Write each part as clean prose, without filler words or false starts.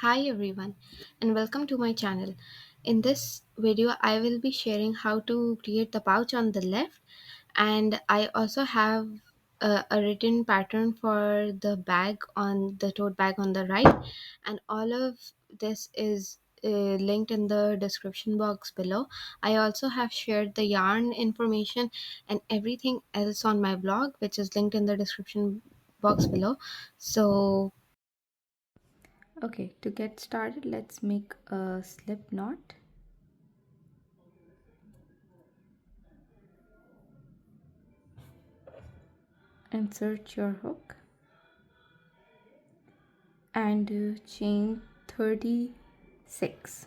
Hi everyone and welcome to my channel. In this video I will be sharing how to create the pouch on the left, and I also have a written pattern for the bag on the tote bag on the right, and all of this is linked in the description box below. I also have shared the yarn information and everything else on my blog, which is linked in the description box below. So Okay, to get started, let's make a slip knot. Insert your hook and chain 36.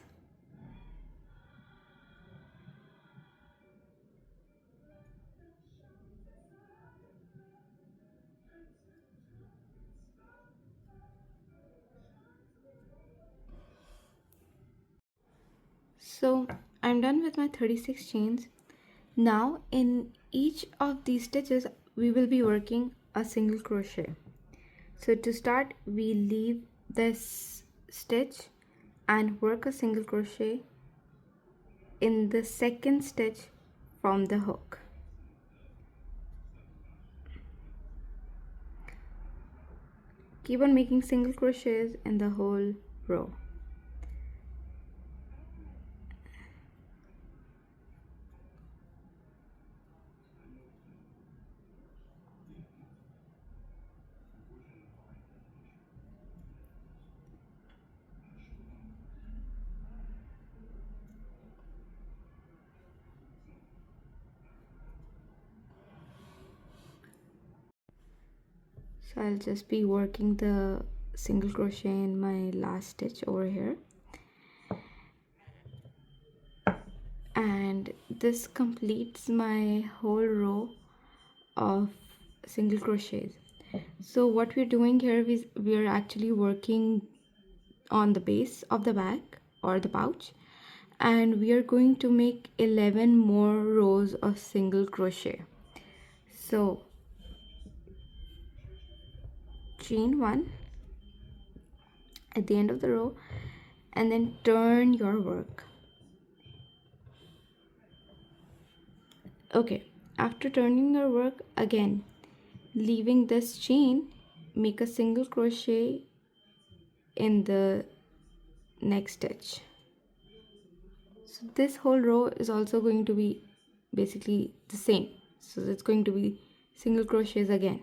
So I'm done with my 36 chains. Now in each of these stitches we will be working a single crochet. So to start, we leave this stitch and work a single crochet in the second stitch from the hook. Keep on making single crochets in the whole row. So I'll just be working the single crochet in my last stitch over here, and this completes my whole row of single crochets. So what we're doing here is we're actually working on the base of the bag or the pouch, and we are going to make 11 more rows of single crochet. So chain 1 at the end of the row and then turn your work. Okay, after turning your work again, leaving this chain, make a single crochet in the next stitch. So this whole row is also going to be basically the same. So it's going to be single crochets again.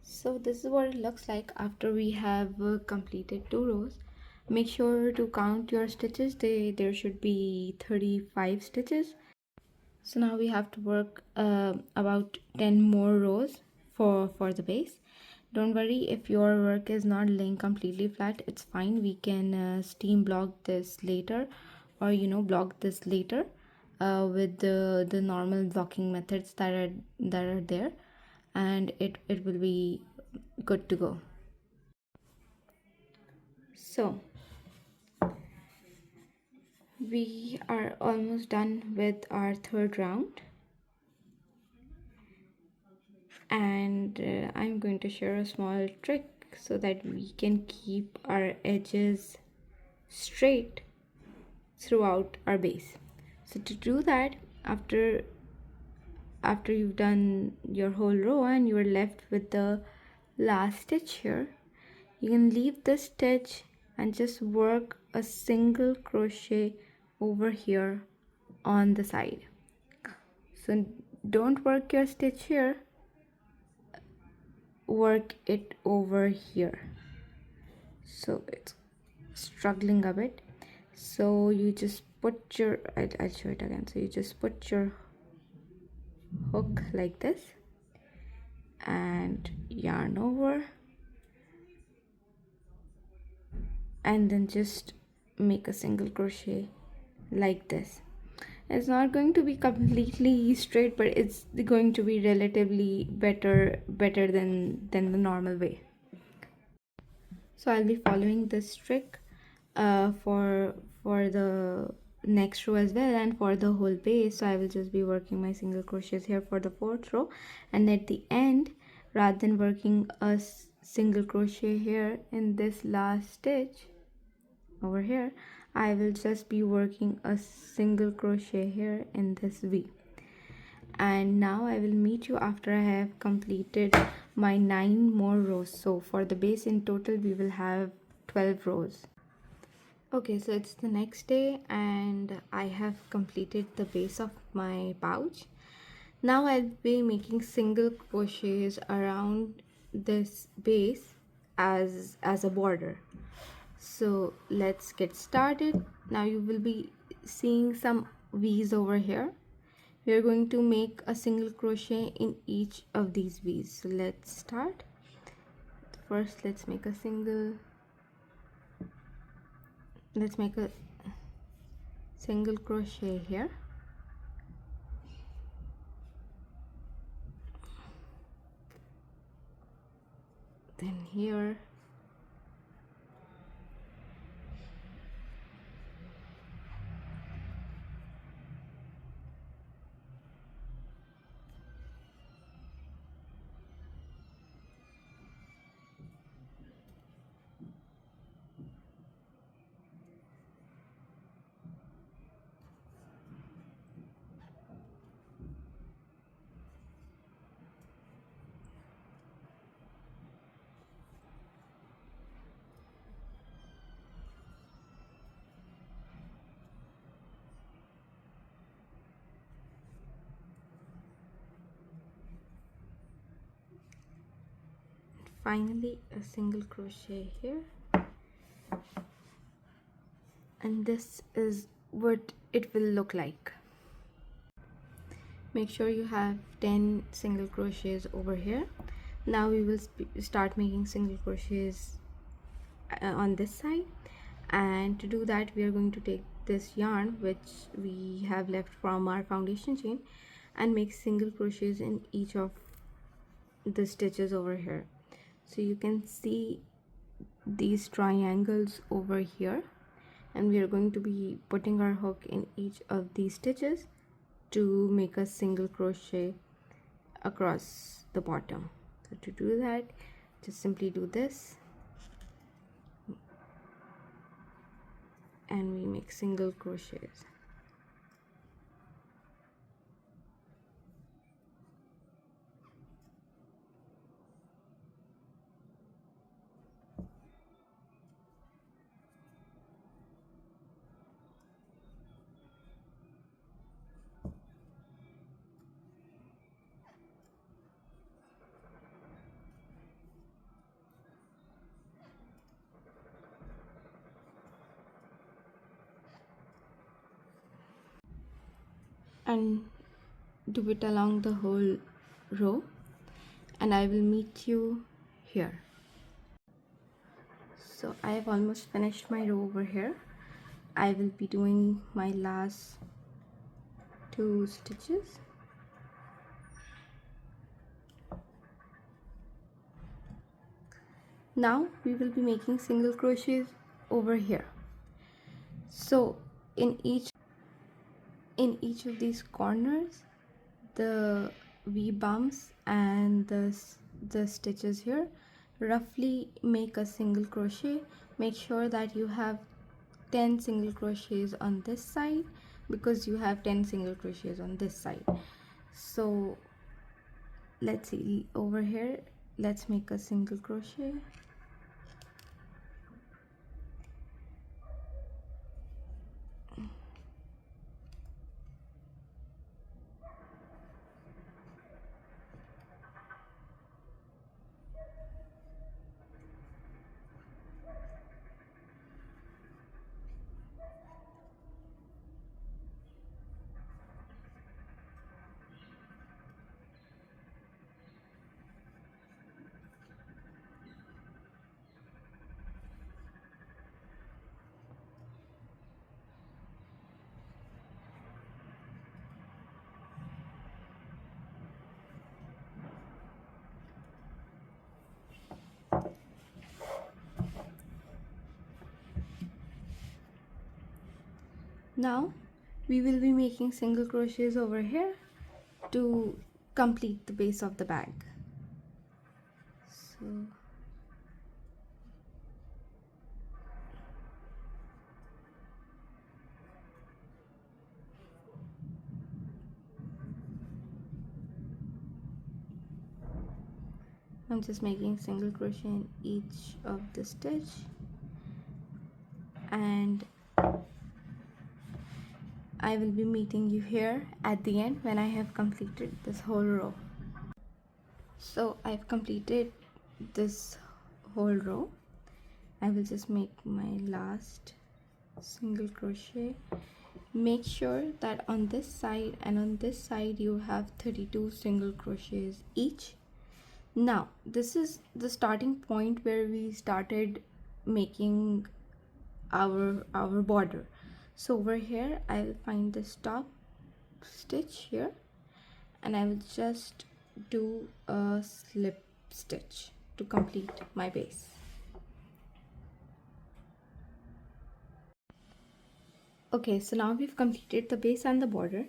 So this is what it looks like after we have completed two rows. Make sure to count your stitches. There should be 35 stitches. So now we have to work about 10 more rows for the base. Don't worry if your work is not laying completely flat, it's fine. We can steam block this later, or block this later with the normal blocking methods that are there, and it will be good to go. So we are almost done with our third round, and I'm going to share a small trick so that we can keep our edges straight throughout our base. So to do that, after you've done your whole row and you are left with the last stitch here, you can leave this stitch and just work a single crochet over here on the side. So don't work your stitch here, work it over here. So it's struggling a bit, so you just put your I'll show it again. So you just put your hook like this and yarn over, and then just make a single crochet like this. It's not going to be completely straight, but it's going to be relatively better than the normal way. So I'll be following this trick for the next row as well, and for the whole base. So I will just be working my single crochets here for the fourth row, and at the end, rather than working a single crochet here in this last stitch over here, I will just be working a single crochet here in this V. And now I will meet you after I have completed my 9 more rows. So for the base in total we will have 12 rows. Okay, so it's the next day and I have completed the base of my pouch. Now I'll be making single crochets around this base as a border. So let's get started. Now you will be seeing some V's over here. We are going to make a single crochet in each of these V's. So let's start. First let's make a single crochet here. Then here, finally a single crochet here, and this is what it will look like. Make sure you have 10 single crochets over here. Now we will start making single crochets on this side, and to do that we are going to take this yarn which we have left from our foundation chain and make single crochets in each of the stitches over here. So you can see these triangles over here, and we are going to be putting our hook in each of these stitches to make a single crochet across the bottom. So to do that, just simply do this and we make single crochets. And do it along the whole row, and I will meet you here. So I have almost finished my row over here. I will be doing my last 2 stitches. Now we will be making single crochets over here. So in each of these corners, the V bumps and the stitches here, roughly make a single crochet. Make sure that you have 10 single crochets on this side because you have 10 single crochets on this side. So let's see, over here let's make a single crochet. Now we will be making single crochets over here to complete the base of the bag. So I'm just making single crochet in each of the stitch, and I will be meeting you here at the end when I have completed this whole row. So I've completed this whole row. I will just make my last single crochet. Make sure that on this side and on this side you have 32 single crochets each. Now this is the starting point where we started making our border. So over here I will find this top stitch here, and I will just do a slip stitch to complete my base. Okay, so now we've completed the base and the border,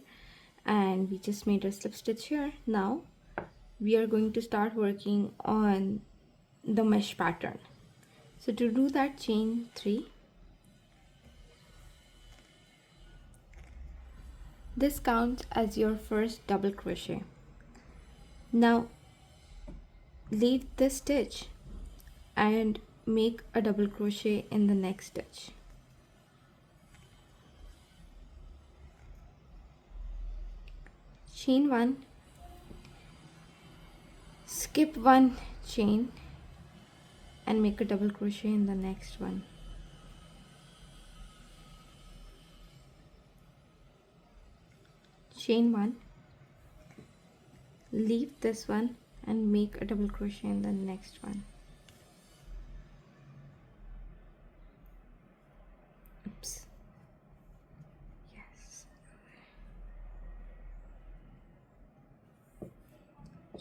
and we just made a slip stitch here. Now we are going to start working on the mesh pattern. So to do that, chain 3. This counts as your first double crochet. Now leave this stitch and make a double crochet in the next stitch. Chain 1, skip 1 chain and make a double crochet in the next one. Chain 1, leave this one and make a double crochet in the next one. Oops. Yes.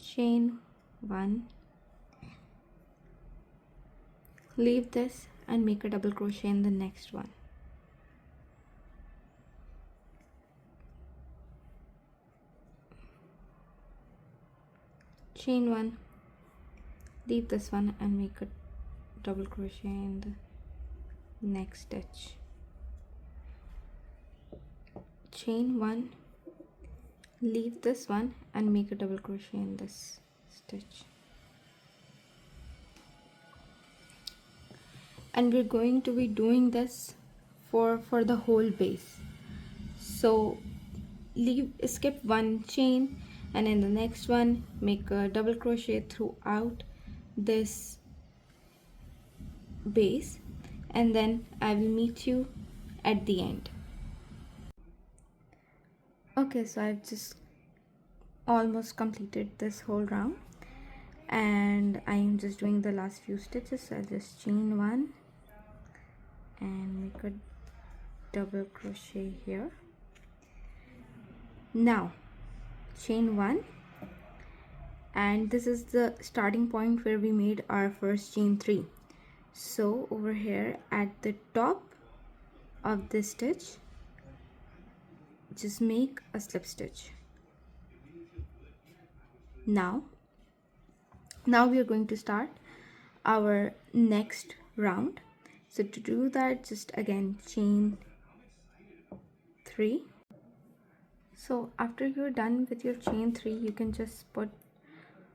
Chain 1, leave this and make a double crochet in the next one. Chain 1, leave this one and make a double crochet in the next stitch. Chain 1, leave this one and make a double crochet in this stitch. And we're going to be doing this for the whole base. So skip 1 chain, and in the next one make a double crochet throughout this base, and then I will meet you at the end. Okay, so I've just almost completed this whole round, and I am just doing the last few stitches. So I'll just chain 1 and make a double crochet here. Now chain 1, and this is the starting point where we made our first chain 3. So over here at the top of this stitch, just make a slip stitch. Now we are going to start our next round. So to do that, just again chain 3. So after you're done with your chain 3, you can just put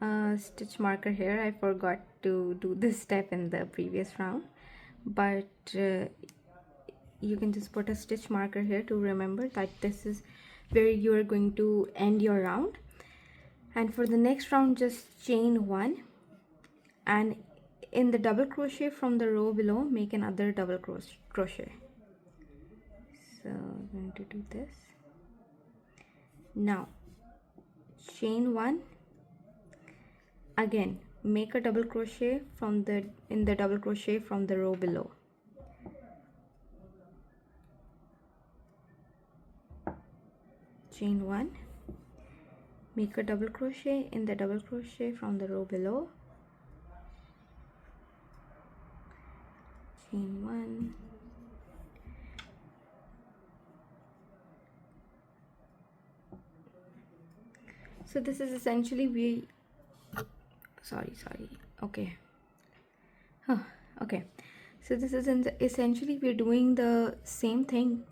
a stitch marker here. I forgot to do this step in the previous round, but you can just put a stitch marker here to remember that this is where you are going to end your round. And for the next round, just chain 1, and in the double crochet from the row below, make another double crochet. So I'm going to do this. Now chain 1, again make a double crochet in the double crochet from the row below. Chain 1, make a double crochet in the double crochet from the row below. Chain 1, So this is essentially we sorry okay. Okay, so this is essentially we're doing the same thing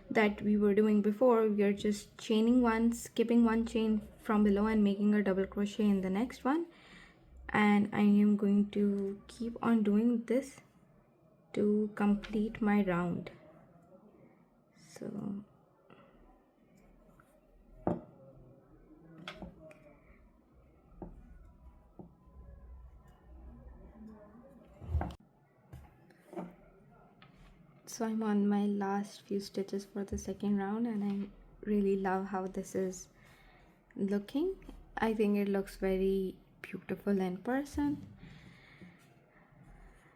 that we were doing before. We are just chaining one, skipping one chain from below and making a double crochet in the next one, and I am going to keep on doing this to complete my round. So I'm on my last few stitches for the second round, and I really love how this is looking. I think it looks very beautiful in person,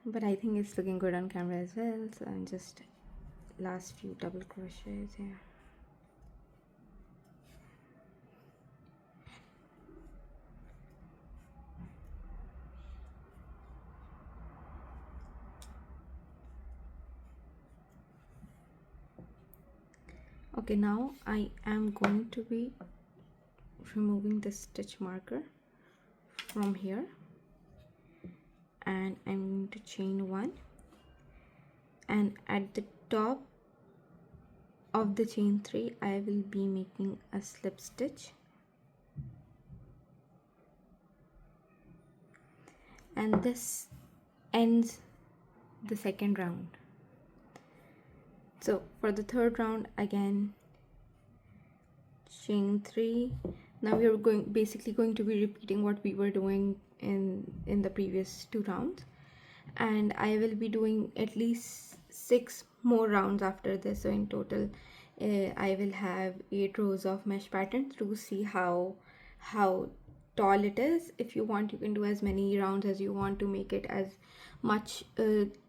but I think it's looking good on camera as well. So I'm just last few double crochets here. Okay, now I am going to be removing the stitch marker from here, and I'm going to chain one, and at the top of the chain 3 I will be making a slip stitch, and this ends the second round. So for the third round, again chain 3. Now we are basically going to be repeating what we were doing in the previous 2 rounds, and I will be doing at least 6 more rounds after this. So in total I will have 8 rows of mesh pattern to see how tall it is. If you want, you can do as many rounds as you want to make it as much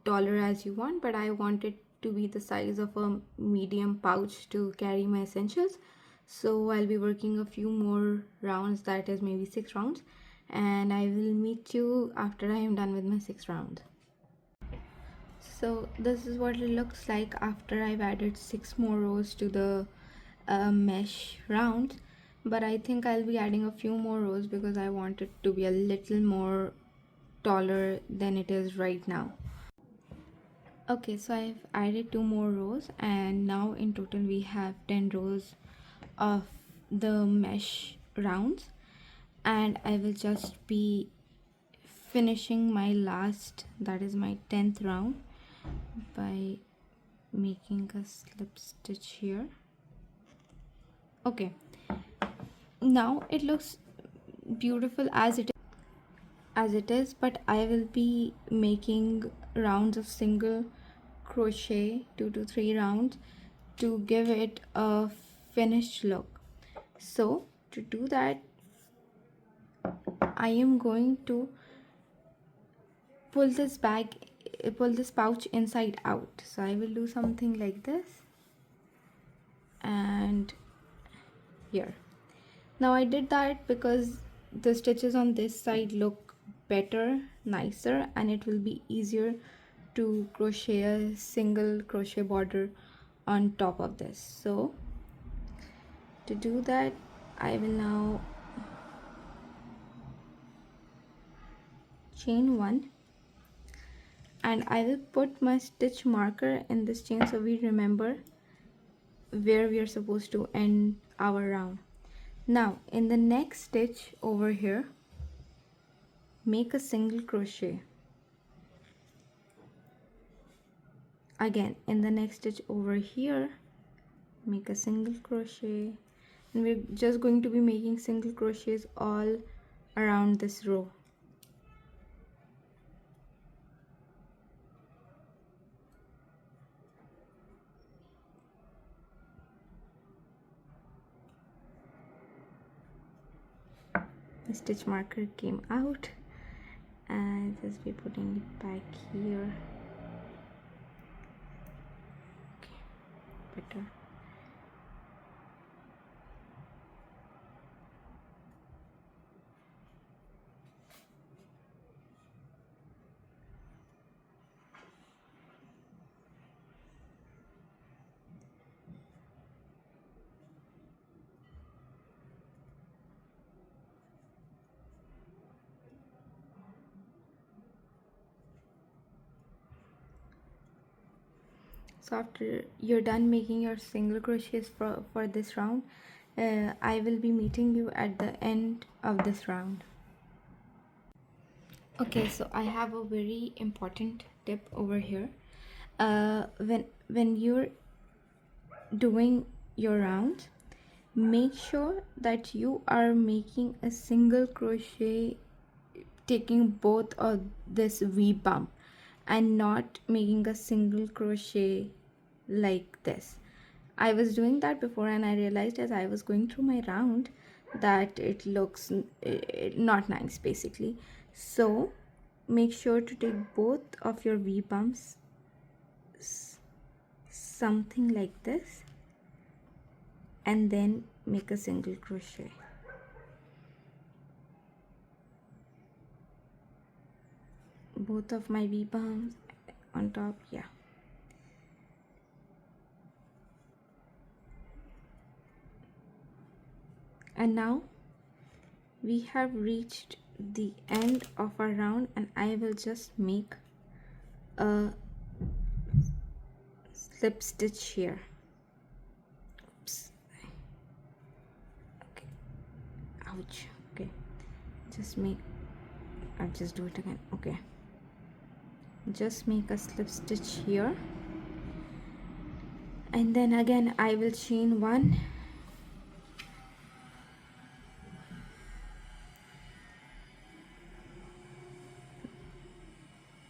taller as you want, but I want it to be the size of a medium pouch to carry my essentials. So I'll be working a few more rounds, that is maybe 6 rounds, and I will meet you after I am done with my 6 rounds. So this is what it looks like after I've added 6 more rows to the mesh rounds, but I think I'll be adding a few more rows because I want it to be a little more taller than it is right now. Okay, so I've added 2 more rows, and now in total we have 10 rows of the mesh rounds, and I will just be finishing my last, that is my 10th round, by making a slip stitch here. Okay, now it looks beautiful as it is, but I will be making rounds of single crochet, 2 to 3 rounds, to give it a finished look. So to do that, I am going to pull this pouch inside out. So I will do something like this, and here. Now I did that because the stitches on this side look better, nicer, and it will be easier to crochet a single crochet border on top of this. So to do that, I will now chain one, and I will put my stitch marker in this chain so we remember where we are supposed to end our round. Now in the next stitch over here, make a single crochet. Again in the next stitch over here, make a single crochet, and we're just going to be making single crochets all around this row. The stitch marker came out, and just be putting it back here. Okay, better. So after you're done making your single crochets for this round, I will be meeting you at the end of this round. Okay, so I have a very important tip over here. When you're doing your rounds, make sure that you are making a single crochet, taking both of this V bump, and not making a single crochet like this. I was doing that before and I realized as I was going through my round that it looks not nice basically. So make sure to take both of your V bumps something like this and then make a single crochet. Both of my V bumps on top, yeah. And now we have reached the end of our round and I will just make a slip stitch here. Oops. Okay. Ouch. Okay. I'll just do it again. Okay. Just make a slip stitch here. And then again I will chain one.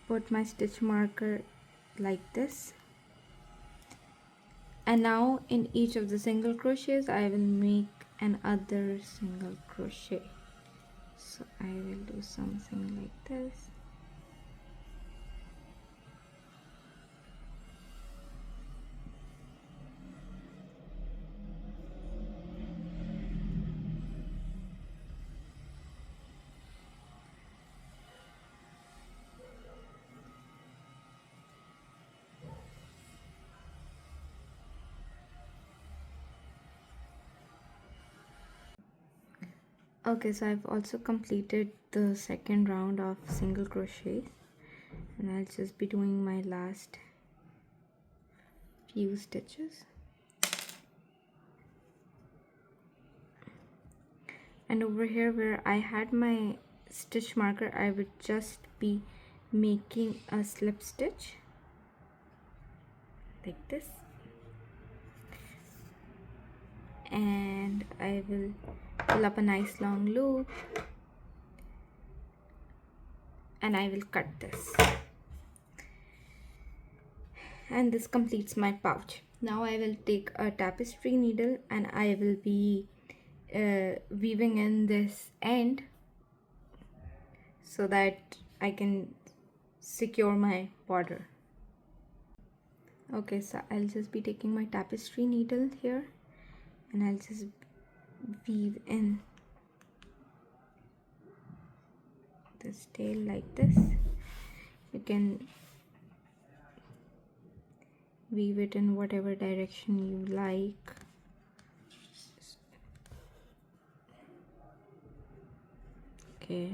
Put my stitch marker like this. And now in each of the single crochets I will make another single crochet. So I will do something like this. Okay, so I've also completed the second round of single crochet and I'll just be doing my last few stitches. And over here where I had my stitch marker, I would just be making a slip stitch like this, and I will pull up a nice long loop and I will cut this, and this completes my pouch. Now I will take a tapestry needle and I will be weaving in this end so that I can secure my border. Okay, so I'll just be taking my tapestry needle here and I'll just weave in this tail like this. You can weave it in whatever direction you like. Okay.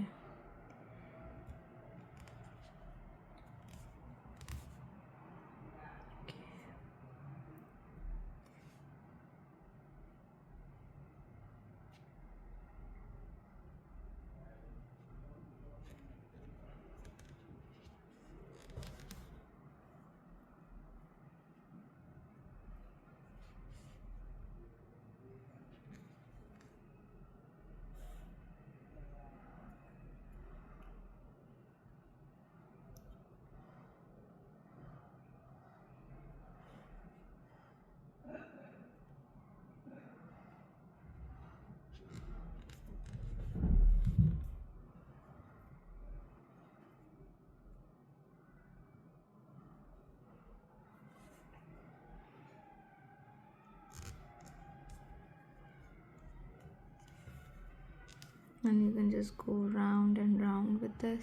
And you can just go round and round with this.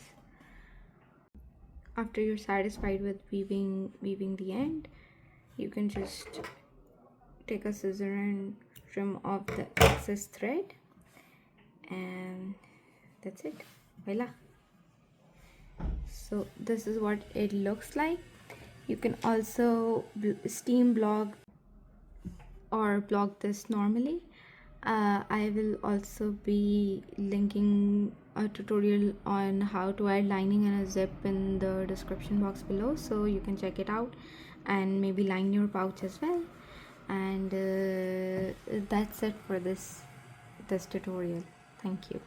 After you're satisfied with weaving the end, you can just take a scissor and trim off the excess thread, and that's it. Voila. So this is what it looks like. You can also steam blog or blog this normally. I will also be linking a tutorial on how to add lining and a zip in the description box below, so you can check it out and maybe line your pouch as well. And that's it for this tutorial. Thank you.